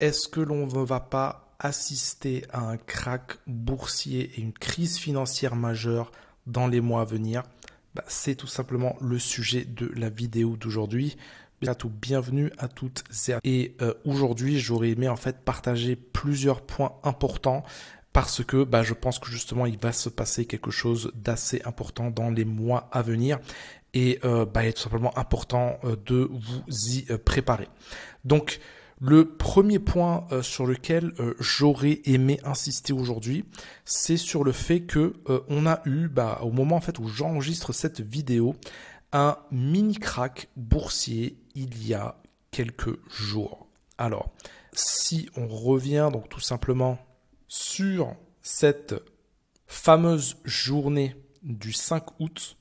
Est-ce que l'on ne va pas assister à un krach boursier et une crise financière majeure dans les mois à venir? C'est tout simplement le sujet de la vidéo d'aujourd'hui. Bienvenue à toutes et à tous. Et aujourd'hui, j'aurais aimé en fait partager plusieurs points importants parce que je pense que justement il va se passer quelque chose d'assez important dans les mois à venir. Et il est tout simplement important de vous y préparer. Donc, le premier point sur lequel j'aurais aimé insister aujourd'hui, c'est sur le fait que on a eu, au moment en fait où j'enregistre cette vidéo, un mini krach boursier il y a quelques jours. Alors, si on revient donc tout simplement sur cette fameuse journée du 5 août,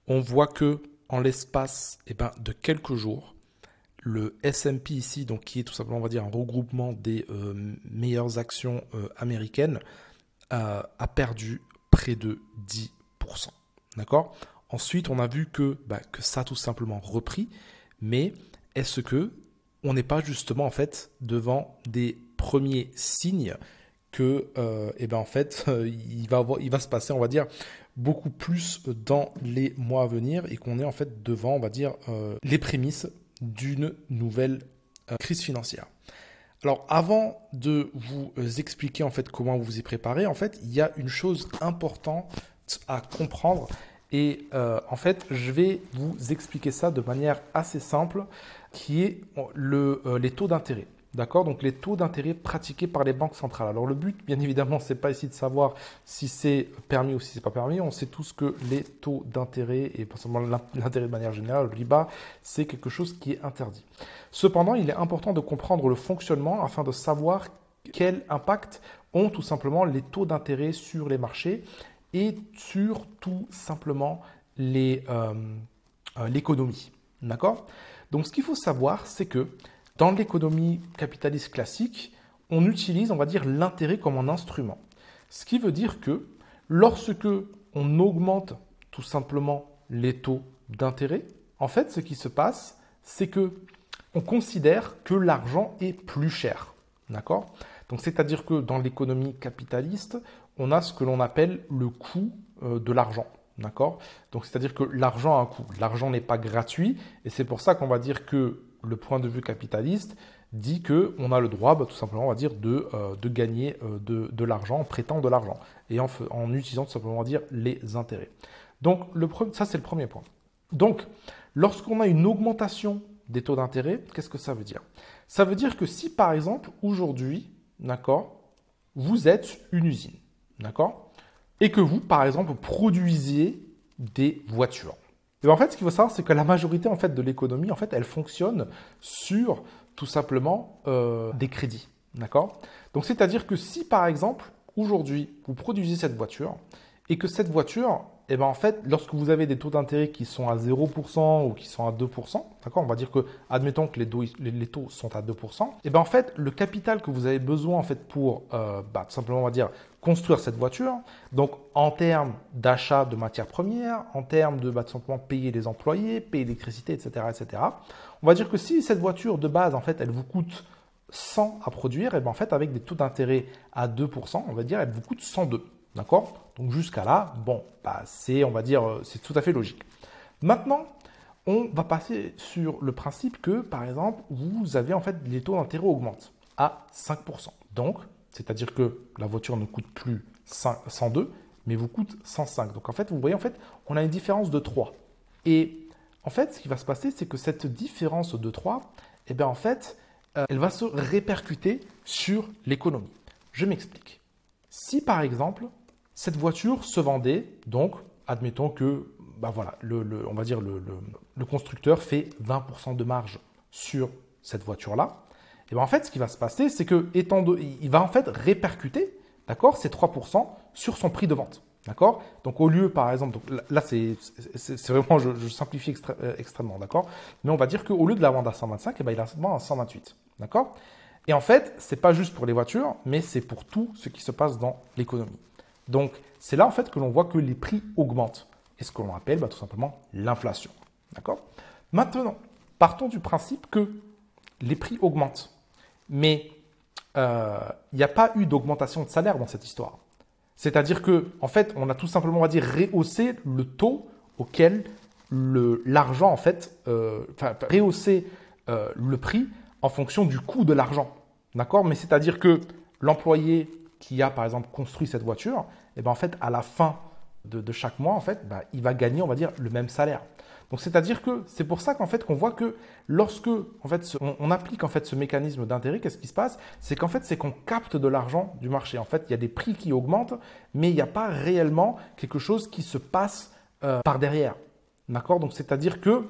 on voit que en l'espace de quelques jours, le S&P ici, donc qui est tout simplement, on va dire, un regroupement des meilleures actions américaines, a perdu près de 10%. D'accord? Ensuite, on a vu que ça a tout simplement repris, mais est-ce que on n'est pas justement en fait devant des premiers signes que il va se passer, on va dire, beaucoup plus dans les mois à venir et qu'on est en fait devant, on va dire, les prémices d'une nouvelle crise financière. Alors, avant de vous expliquer en fait comment vous y préparer, en fait, il y a une chose importante à comprendre et en fait, je vais vous expliquer ça de manière assez simple, qui est les taux d'intérêt. D'accord? Donc, les taux d'intérêt pratiqués par les banques centrales. Alors, le but, bien évidemment, c'est pas ici de savoir si c'est permis ou si c'est pas permis. On sait tous que les taux d'intérêt, et pas seulement l'intérêt de manière générale, le riba, c'est quelque chose qui est interdit. Cependant, il est important de comprendre le fonctionnement afin de savoir quel impact ont tout simplement les taux d'intérêt sur les marchés et sur tout simplement l'économie. D'accord? Donc, ce qu'il faut savoir, c'est que dans l'économie capitaliste classique, on utilise, on va dire, l'intérêt comme un instrument. Ce qui veut dire que lorsque on augmente tout simplement les taux d'intérêt, en fait, ce qui se passe, c'est que on considère que l'argent est plus cher. D'accord? Donc, c'est-à-dire que dans l'économie capitaliste, on a ce que l'on appelle le coût de l'argent. D'accord? Donc, c'est-à-dire que l'argent a un coût. L'argent n'est pas gratuit et c'est pour ça qu'on va dire que le point de vue capitaliste dit qu'on a le droit, tout simplement, on va dire, de gagner de l'argent en prêtant de l'argent et en utilisant tout simplement, on va dire, les intérêts. Donc, ça, c'est le premier point. Donc, lorsqu'on a une augmentation des taux d'intérêt, qu'est-ce que ça veut dire? Ça veut dire que si, par exemple, aujourd'hui, d'accord, vous êtes une usine, d'accord, et que vous, par exemple, produisiez des voitures. Et en fait, ce qu'il faut savoir, c'est que la majorité en fait, de l'économie, en fait, elle fonctionne sur tout simplement des crédits. D'accord? Donc, c'est-à-dire que si, par exemple, aujourd'hui, vous produisez cette voiture et que cette voiture, en fait, lorsque vous avez des taux d'intérêt qui sont à 0% ou qui sont à 2%, d'accord? On va dire que, admettons que les taux sont à 2%, en fait, le capital que vous avez besoin en fait, pour, tout simplement, on va dire, construire cette voiture, donc en termes d'achat de matières premières, en termes de tout simplement payer les employés, payer l'électricité, etc., on va dire que si cette voiture de base, en fait, elle vous coûte 100 à produire, en fait, avec des taux d'intérêt à 2%, on va dire, elle vous coûte 102. D'accord? Donc jusqu'à là, c'est, on va dire, c'est tout à fait logique. Maintenant, on va passer sur le principe que, par exemple, vous avez en fait les taux d'intérêt augmentent à 5%. Donc, c'est-à-dire que la voiture ne coûte plus 102, mais vous coûte 105. Donc en fait, vous voyez, en fait, on a une différence de 3. Et en fait, ce qui va se passer, c'est que cette différence de 3, en fait, elle va se répercuter sur l'économie. Je m'explique. Si par exemple, cette voiture se vendait, donc admettons que on va dire le constructeur fait 20% de marge sur cette voiture-là, et en fait, ce qui va se passer, c'est que il va en fait répercuter, d'accord, ces 3% sur son prix de vente. D'accord? Donc au lieu, par exemple, donc là c'est vraiment, je simplifie extrêmement, d'accord? Mais on va dire qu'au lieu de la vendre à 125, il la vend à 128. D'accord? Et en fait, ce n'est pas juste pour les voitures, mais c'est pour tout ce qui se passe dans l'économie. Donc, c'est là en fait que l'on voit que les prix augmentent. Et ce que l'on appelle tout simplement l'inflation. D'accord? Maintenant, partons du principe que les prix augmentent. Mais il n'y a pas eu d'augmentation de salaire dans cette histoire. C'est-à-dire que, en fait, on a tout simplement, on va dire, rehaussé le taux auquel l'argent, en fait, rehaussé le prix en fonction du coût de l'argent. D'accord? Mais c'est-à-dire que l'employé qui a, par exemple, construit cette voiture, eh ben, en fait, à la fin de chaque mois, en fait, bah, il va gagner, on va dire, le même salaire. Donc, c'est-à-dire que c'est pour ça qu'en fait, qu'on voit que lorsque en fait, on applique en fait, ce mécanisme d'intérêt, qu'est-ce qui se passe? C'est qu'en fait, c'est qu'on capte de l'argent du marché. En fait, il y a des prix qui augmentent, mais il n'y a pas réellement quelque chose qui se passe par derrière. D'accord? Donc, c'est-à-dire que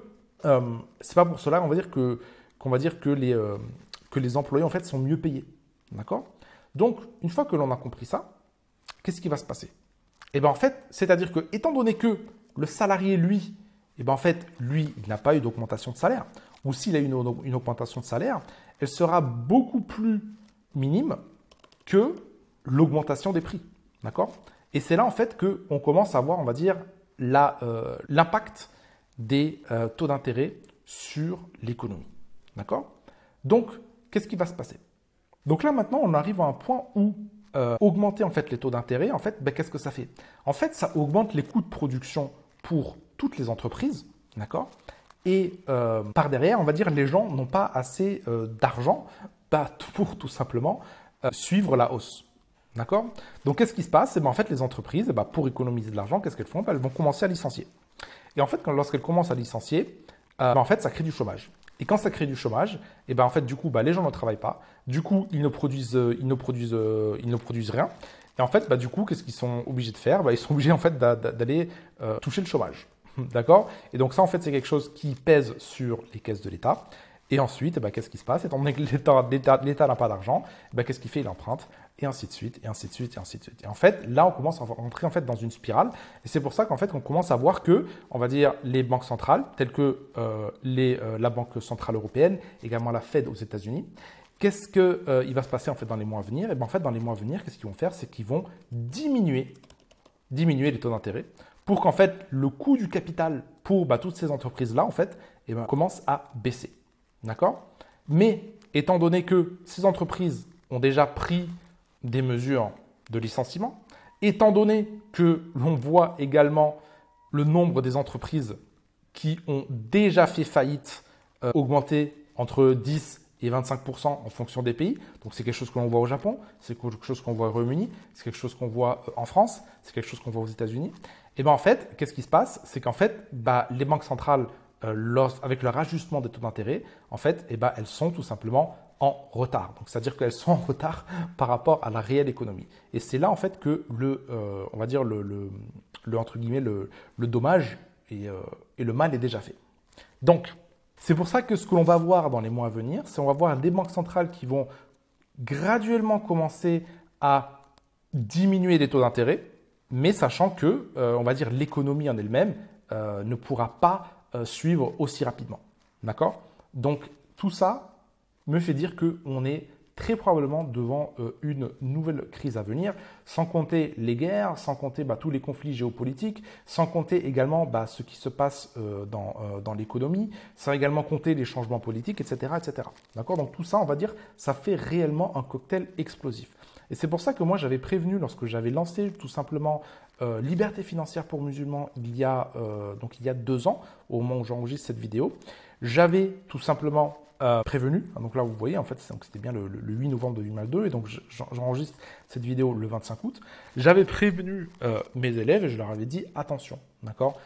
c'est pas pour cela, on va dire qu'on va dire que les employés en fait sont mieux payés. D'accord? Donc, une fois que l'on a compris ça, qu'est-ce qui va se passer? Eh bien, en fait, c'est-à-dire que, étant donné que le salarié, lui, eh bien, en fait, lui, il n'a pas eu d'augmentation de salaire, ou s'il a eu une augmentation de salaire, elle sera beaucoup plus minime que l'augmentation des prix. D'accord? Et c'est là, en fait, qu'on commence à voir, on va dire, l'impact des taux d'intérêt sur l'économie. D'accord? Donc, qu'est-ce qui va se passer? Donc là, maintenant, on arrive à un point où augmenter en fait les taux d'intérêt, en fait, ben, qu'est-ce que ça fait? En fait, ça augmente les coûts de production pour toutes les entreprises, d'accord? Et par derrière, on va dire, les gens n'ont pas assez d'argent pour tout simplement suivre la hausse, d'accord? Donc, qu'est-ce qui se passe? Eh ben, en fait, les entreprises, pour économiser de l'argent, qu'est-ce qu'elles font? Ben, elles vont commencer à licencier. Et en fait, lorsqu'elles commencent à licencier, en fait, ça crée du chômage. Et quand ça crée du chômage, et ben en fait, du coup, les gens ne travaillent pas. Du coup, ils ne produisent rien. Et en fait, du coup, qu'est-ce qu'ils sont obligés de faire? Ils sont obligés en fait d'aller toucher le chômage. D'accord? Et donc ça, en fait, c'est quelque chose qui pèse sur les caisses de l'État. Et ensuite, qu'est-ce qui se passe? Étant donné que l'État n'a pas d'argent, qu'est-ce qu'il fait? Il emprunte, et ainsi de suite, et ainsi de suite, et ainsi de suite. Et en fait, là, on commence à rentrer en fait, dans une spirale. Et c'est pour ça qu'en fait, on commence à voir que, on va dire, les banques centrales, telles que la Banque centrale européenne, également la Fed aux États-Unis, qu'est-ce qu'il va se passer en fait, dans les mois à venir? Et bien, en fait, dans les mois à venir, qu'est-ce qu'ils vont faire? C'est qu'ils vont diminuer les taux d'intérêt pour qu'en fait, le coût du capital pour toutes ces entreprises-là, en fait, commence à baisser. D'accord? Mais étant donné que ces entreprises ont déjà pris des mesures de licenciement, étant donné que l'on voit également le nombre des entreprises qui ont déjà fait faillite augmenter entre 10 et 25% en fonction des pays. Donc, c'est quelque chose que l'on voit au Japon, c'est quelque chose qu'on voit au Royaume-Uni, c'est quelque chose qu'on voit en France, c'est quelque chose qu'on voit aux États-Unis. Et bien, en fait, qu'est-ce qui se passe? C'est qu'en fait, les banques centrales, avec leur ajustement des taux d'intérêt, en fait, elles sont tout simplement en retard. Donc, c'est-à-dire qu'elles sont en retard par rapport à la réelle économie. Et c'est là, en fait, que on va dire entre guillemets, le dommage et le mal est déjà fait. Donc, c'est pour ça que ce que l'on va voir dans les mois à venir, c'est on va voir des banques centrales qui vont graduellement commencer à diminuer les taux d'intérêt, mais sachant que, on va dire, l'économie en elle-même ne pourra pas suivre aussi rapidement. D'accord? Donc, tout ça me fait dire qu'on est très probablement devant une nouvelle crise à venir, sans compter les guerres, sans compter tous les conflits géopolitiques, sans compter également ce qui se passe dans l'économie, sans également compter les changements politiques, etc. etc. D'accord? Donc tout ça, on va dire, ça fait réellement un cocktail explosif. Et c'est pour ça que moi, j'avais prévenu lorsque j'avais lancé tout simplement Liberté financière pour musulmans il y a 2 ans, au moment où j'enregistre cette vidéo, j'avais tout simplement prévenu. Donc là, vous voyez, en fait, c'était bien le 8 novembre 2022, et donc j'enregistre cette vidéo le 25 août. J'avais prévenu mes élèves et je leur avais dit attention, d'accord,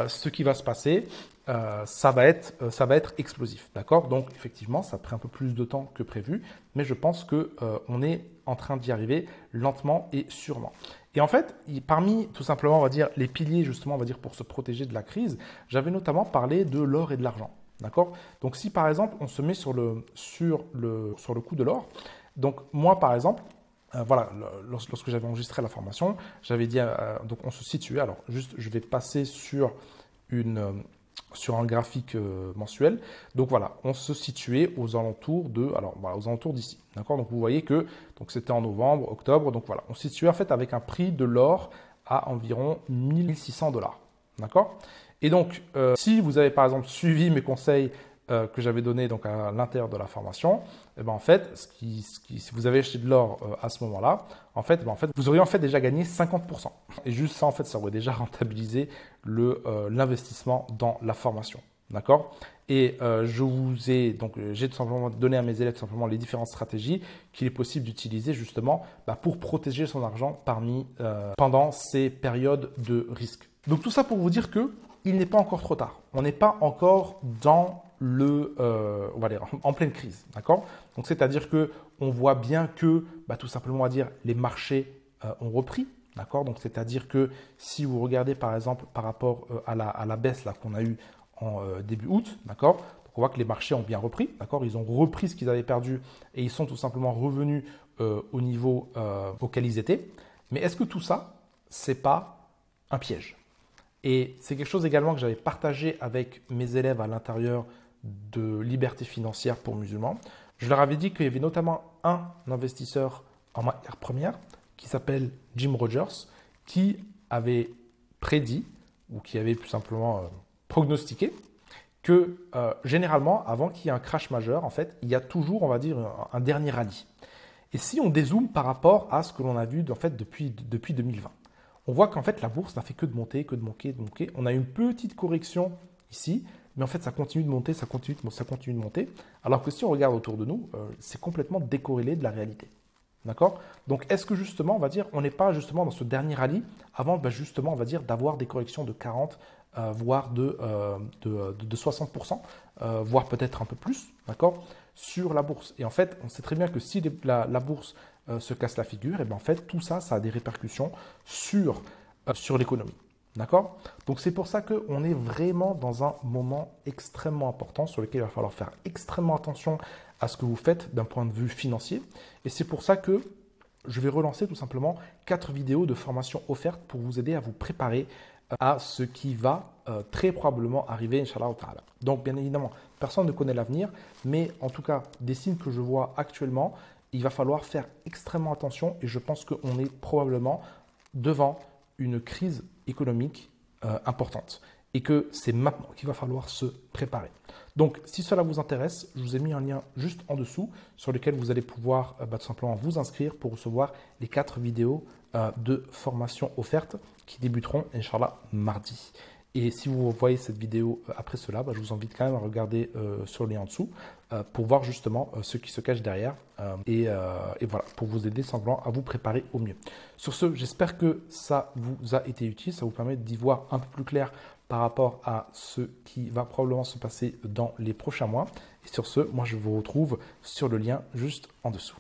ce qui va se passer, ça va être explosif, d'accord. Donc effectivement, ça a pris un peu plus de temps que prévu, mais je pense que on est en train d'y arriver lentement et sûrement. Et en fait, parmi tout simplement, on va dire, les piliers justement, on va dire, pour se protéger de la crise, j'avais notamment parlé de l'or et de l'argent. D'accord? Donc, si par exemple, on se met sur le coût de l'or, donc moi par exemple, lorsque j'avais enregistré la formation, j'avais dit, donc on se situait, alors juste je vais passer sur un graphique mensuel. Donc voilà, on se situait aux alentours d'ici. D'accord? Donc vous voyez que c'était en novembre, octobre, donc voilà, on se situait en fait avec un prix de l'or à environ 1600 $. D'accord? Et donc, si vous avez par exemple suivi mes conseils que j'avais donné donc à l'intérieur de la formation, et ben en fait, si vous avez acheté de l'or à ce moment-là, en fait, vous auriez en fait déjà gagné 50%. Et juste ça, en fait, ça aurait déjà rentabilisé l'investissement dans la formation. D'accord? Et j'ai tout simplement donné à mes élèves tout simplement les différentes stratégies qu'il est possible d'utiliser justement pour protéger son argent pendant ces périodes de risque. Donc tout ça pour vous dire que il n'est pas encore trop tard. On n'est pas encore dans on va dire, en pleine crise, d'accord? Donc c'est-à-dire que on voit bien que tout simplement on va dire les marchés ont repris. D'accord? Donc, c'est-à-dire que si vous regardez par exemple par rapport à la baisse qu'on a eue en début août, d'accord? Donc, on voit que les marchés ont bien repris, d'accord? Ils ont repris ce qu'ils avaient perdu et ils sont tout simplement revenus au niveau auquel ils étaient. Mais est-ce que tout ça, c'est pas un piège? Et c'est quelque chose également que j'avais partagé avec mes élèves à l'intérieur de Liberté financière pour musulmans. Je leur avais dit qu'il y avait notamment un investisseur en matière première qui s'appelle Jim Rogers, qui avait prédit, ou qui avait plus simplement prognostiqué, que généralement, avant qu'il y ait un crash majeur, en fait, il y a toujours, on va dire, un dernier rallye. Et si on dézoome par rapport à ce que l'on a vu en fait, depuis 2020, on voit qu'en fait, la bourse n'a fait que de monter, que de monter, de monter. On a une petite correction ici, mais en fait, ça continue de monter, ça continue de monter. Alors que si on regarde autour de nous, c'est complètement décorrélé de la réalité. D'accord? Donc, est-ce que justement, on va dire, on n'est pas justement dans ce dernier rallye avant justement, on va dire, d'avoir des corrections de 40, voire de 60%, voire peut-être un peu plus, d'accord, sur la bourse. Et en fait, on sait très bien que si la bourse se casse la figure, et bien en fait, tout ça, ça a des répercussions sur l'économie. D'accord? Donc, c'est pour ça qu'on est vraiment dans un moment extrêmement important sur lequel il va falloir faire extrêmement attention à ce que vous faites d'un point de vue financier. Et c'est pour ça que je vais relancer tout simplement 4 vidéos de formation offertes pour vous aider à vous préparer à ce qui va très probablement arriver, Inch'Allah Ta'ala. Donc, bien évidemment, personne ne connaît l'avenir, mais en tout cas, des signes que je vois actuellement, il va falloir faire extrêmement attention et je pense qu'on est probablement devant une crise économique importante et que c'est maintenant qu'il va falloir se préparer. Donc, si cela vous intéresse, je vous ai mis un lien juste en dessous sur lequel vous allez pouvoir tout simplement vous inscrire pour recevoir les 4 vidéos de formation offertes qui débuteront, Inch'Allah, mardi. Et si vous voyez cette vidéo après cela, je vous invite quand même à regarder sur le lien en dessous pour voir justement ce qui se cache derrière et voilà, pour vous aider simplement à vous préparer au mieux. Sur ce, j'espère que ça vous a été utile, ça vous permet d'y voir un peu plus clair par rapport à ce qui va probablement se passer dans les prochains mois. Et sur ce, moi je vous retrouve sur le lien juste en dessous.